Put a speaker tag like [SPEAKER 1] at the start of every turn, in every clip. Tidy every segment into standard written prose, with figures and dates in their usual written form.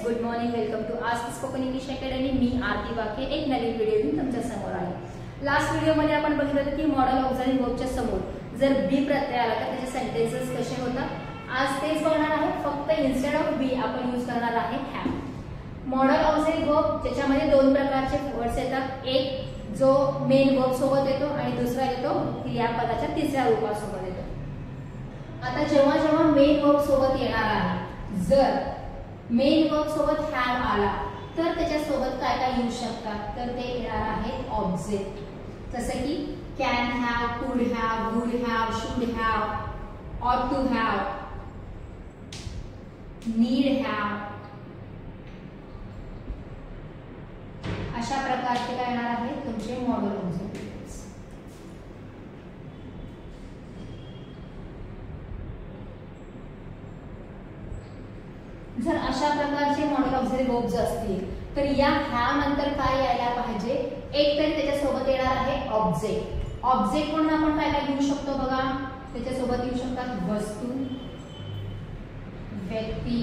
[SPEAKER 1] Good morning. Welcome to ask spoken English academy. मी आरती वाके एक नवीन video घेऊन तुमच्या समोर आले. लास्ट व्हिडिओमध्ये आपण बघितलं होतं की मॉडल ऑक्झिलरी वर्बच्या समोर जर बी प्रत्यय आला तर त्याचे सेंटेन्सेस कसे होतात. आज तेच बघणार आहे. फक्त इन्स्टेड ऑफ बी आपण यूज करणार आहे हॅव. मॉडल ऑक्झिलरी वर्ब ज्याच्यामध्ये दोन प्रकारचे वर्ड्स येतात. एक जो मेन वर्ब सोबत येतो आणि दुसरा येतो क्रियापदाच्या तिसऱ्या रूपासोबत येतो. आता जेव्हा जेव्हा मेन वर्ब सोबत येणार आहे, जर मेन वर्ब सोबत हॅव आला तर त्याच्या सोबत काय काय येऊ शकतात, तर ते येणार आहेत ऑब्जेक्ट. जसे की कॅन हॅव, कुड have, would have, should have, ऑट टू हॅव, नीड हॅव. अशा प्रकारचे काय येणार आहेत तुमचे मॉडल ऑब्जेक्ट. जर अशा प्रकारचे मॉडल ऑक्झिलरी वर्ब्स असतील तर या हॅव नंतर काय यायला पाहिजे, एक तरी त्याच्यासोबत येणार आहे ऑब्जेक्ट. ऑब्जेक्ट म्हणून आपण काय काय घेऊ शकतो बघा. त्याच्यासोबत येऊ शकतात वस्तू, व्यक्ती,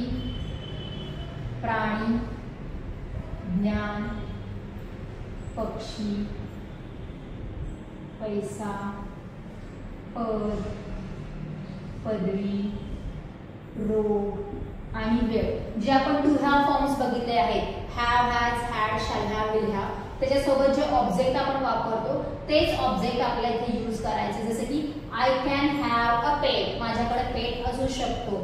[SPEAKER 1] प्राणी, ज्ञान, पक्षी, पैसा, पद, पदवी, रोग आणि वेळ. जे आपण टू हॅव फॉर्म्स बघितले आहेत, have, has, had, shall have, will have, त्याच्यासोबत जे ऑब्जेक्ट आपण वापरतो तेच ऑब्जेक्ट आपल्याला इथे यूज करायचे. जसे की आय कॅन हॅव अ पेट, माझ्याकडे पेट असू शकतो.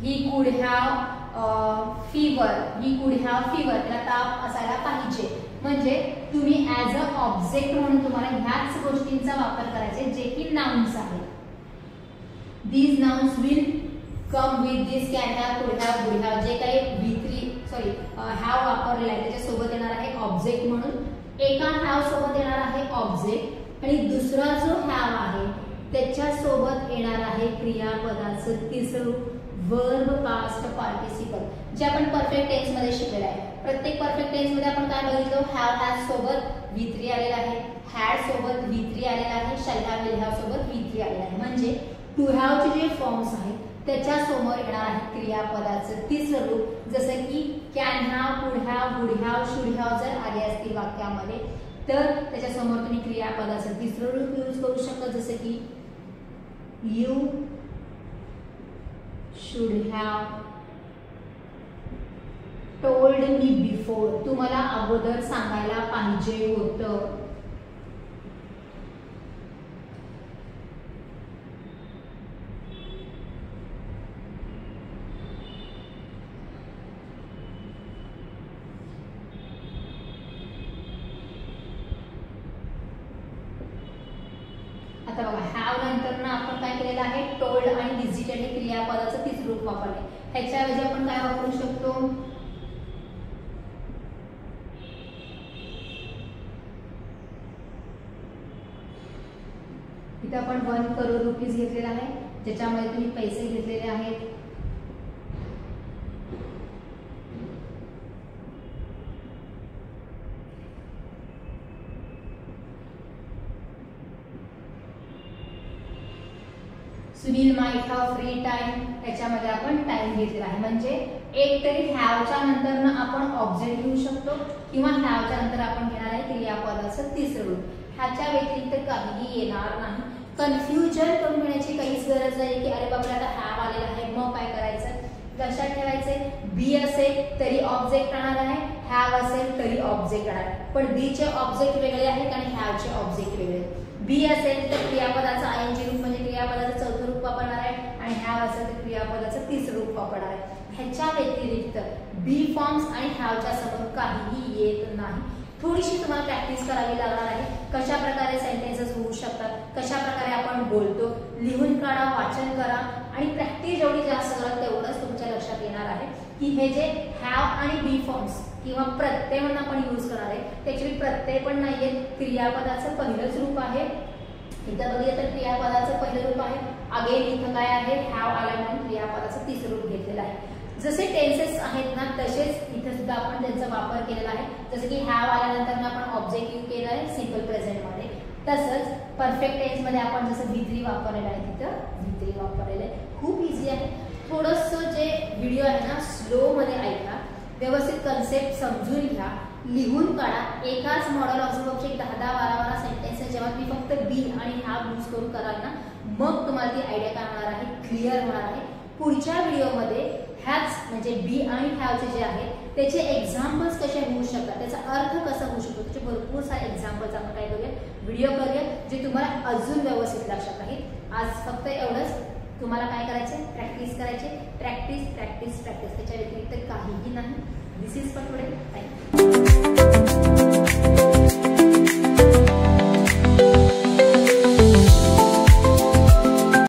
[SPEAKER 1] He could have fever, he could have fever, त्याला ताप असायला पाहिजे. म्हणजे तुम्ही ऍज अ ऑब्जेक्ट म्हणून तुम्हाला ह्याच गोष्टींचा वापर करायचा जे की नाउन्स आहेत. These nouns will come with this can have, कुड हॅव, वुड हॅव. जे काही हॅव वापरलेला आहे त्याच्यासोबत येणार आहे ऑब्जेक्ट म्हणून. एका हॅव सोबत येणार आहे ऑब्जेक्ट आणि दुसरा जो हॅव आहे त्याच्यासोबत येणार आहे क्रियापदाचं तिसरं रूप वर्ब पास्ट पार्टिसिपल, जे आपण परफेक्ट टेन्स मध्ये शिकलेलं आहे. प्रत्येक परफेक्ट टेन्स मध्ये आपण काय बघितलं, हॅव, हॅज सोबत V3 आलेला आहे, हॅड सोबत V3 आलेला आहे, शॅल हॅव, विल हॅव सोबत V3 आलेला आहे. म्हणजे टू हॅव चे जे फॉर्म्स आहेत त्याच्या समोर येणार आहे क्रियापदाचं तिसरं रूप. जसं की कॅन हॅव, कुड have, would have, should have जर आले असतील वाक्यामध्ये तर त्याच्या समोर तुम्ही क्रियापदाचं तिसरं रूप यूज करू शकता. जसं की you should have told me before, तुम्हाला अगोदर सांगायला पाहिजे होतं. आता बघा हॅव नंतर ना आपण काय केलेलं आहे, टोल्ड आणि विजिटेड हे क्रियापदाचं तिसरं रूप वापरले. ह्याच्याऐवजी आपण काय वापरू शकतो, इथे आपण 1 करोड रुपीज घेतलेला आहे ज्याच्यामध्ये तुम्ही पैसे घेतलेले आहेत. Sunil might have free time, त्याच्यामध्ये आपण टाइम घेतलेला आहे. म्हणजे एक तरी हॅवच्या नंतर आपण ऑब्जेक्ट घेऊ शकतो किंवा हॅवच्या नंतर आपण घेणार आहे क्रियापदाचं तिसरं रूप. ह्याच्या व्यतिरिक्त काहीही येणार नाही. कन्फ्युजन करून घेण्याची काहीच गरज नाही की अरे बाबा आता हॅव आलेला आहे मग काय करायचं. लक्षात ठेवायचे, बी असेल तरी ऑब्जेक्ट राहणार आहे, हॅव असेल तरी ऑब्जेक्ट राहणार आहे. पण बी चे ऑब्जेक्ट वेगळे आहेत आणि हॅवचे ऑब्जेक्ट वेगळे आहेत. बी असेल तर क्रियापदाचा आयएनजी रूप म्हणजे क्रियापदाचं चौथं रूप वापरणार आहे आणि हॅव असेल तर क्रियापदाचं तिसरं रूप वापरणार आहे. ह्याच्या व्यतिरिक्त बी फॉर्म्स आणि हॅवच्या समोर काहीही येत नाही. थोडीशी तुम्हाला प्रॅक्टिस करावी लागणार आहे. कशा प्रकारे सेंटेन्सेस होऊ शकतात, कशा प्रकारे आपण बोलतो, लिहून काढा, वाचन करा आणि प्रॅक्टिस जेवढी जास्त कराल तेवढंच तुमच्या लक्षात येणार आहे की हे जे हॅव आणि बी फॉर्म्स किंवा प्रत्यय म्हणून आपण यूज करणार आहे त्याची प्रत्यय पण नाहीये, क्रियापदाचं पहिलंच रूप आहे. इथं बघितलं तर क्रियापदाचं पहिलं रूप आहे. अगेन इथं काय आहे, हॅव आला म्हणून क्रियापदाचं तिसरं रूप घेतलेलं आहे. जसे टेन्सेस आहेत ना तसेच इथे सुद्धा आपण त्यांचा वापर केलेला आहे. जसे की हॅव आल्यानंतर आपण ऑब्जेक्ट यूज केला आहे सिंपल प्रेझेंट मध्ये. तसंच परफेक्ट टेन्स मध्ये आपण जसं V3 वापरलेलं आहे तिथं V3 वापरलेलं आहे. खूप इझी आहे. थोडंसं जे व्हिडिओ आहे ना स्लो मध्ये ऐका व्यवस्थित कन्सेप्ट समजून घ्या, लिहून काढा. एकाच मॉडेल ऑब्जेक्ट 10-12 सेंटेन्स जेव्हा तुम्ही फक्त बी आणि हॅव यूज करून कराल ना, मग तुम्हाला ती आयडिया काय होणार आहे, क्लिअर होणार आहे. पुढच्या व्हिडिओमध्ये हॅव्स म्हणजे बी आणि हॅवचे जे आहे त्याचे एक्झाम्पल्स कसे होऊ शकतात, त्याचा अर्थ कसा होऊ शकतो, त्याचे भरपूर सारे एक्झाम्पल्स आपण काय करूया, व्हिडिओ करूया, जे तुम्हाला अजून व्यवस्थित लक्षात राहील. आज फक्त एवढंच. तुम्हाला काय करायचे, प्रॅक्टिस करायचे, प्रॅक्टिस प्रॅक्टिस प्रॅक्टिस, त्याच्या व्यतिरिक्त काहीही नाही. दिस इज फॉर टुडे. थँक्यू.